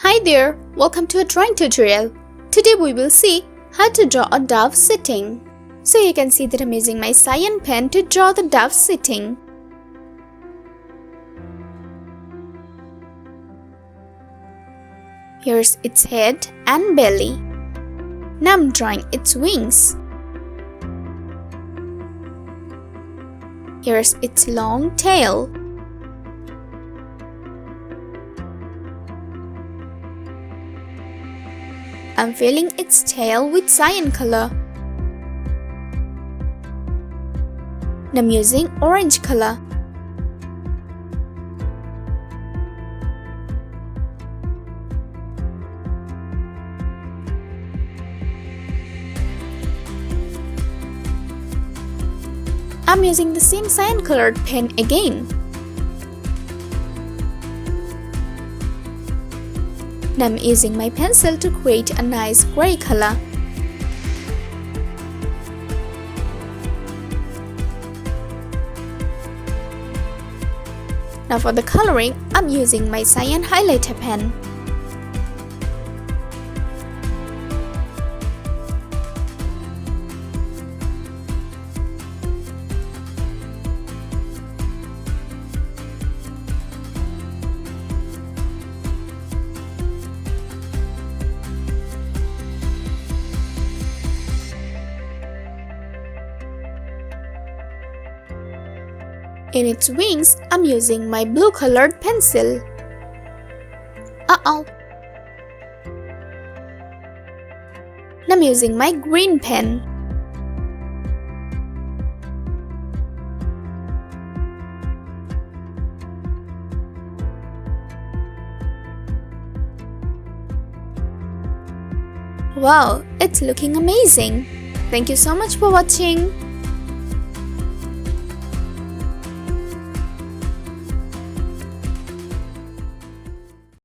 Hi there, welcome to a drawing tutorial. Today we will see how to draw a dove sitting. So you can see that I'm using my cyan pen to draw the dove sitting. Here's its head and belly. Now I'm drawing its wings. Here's its long tail. I'm filling its tail with cyan color. Now I'm using orange color. I'm using the same cyan colored pen again. Now I'm using my pencil to create a nice gray color. Now for the coloring, I'm using my cyan highlighter pen. In its wings, I'm using my blue colored pencil. Now I'm using my green pen. Wow, it's looking amazing. Thank you so much for watching.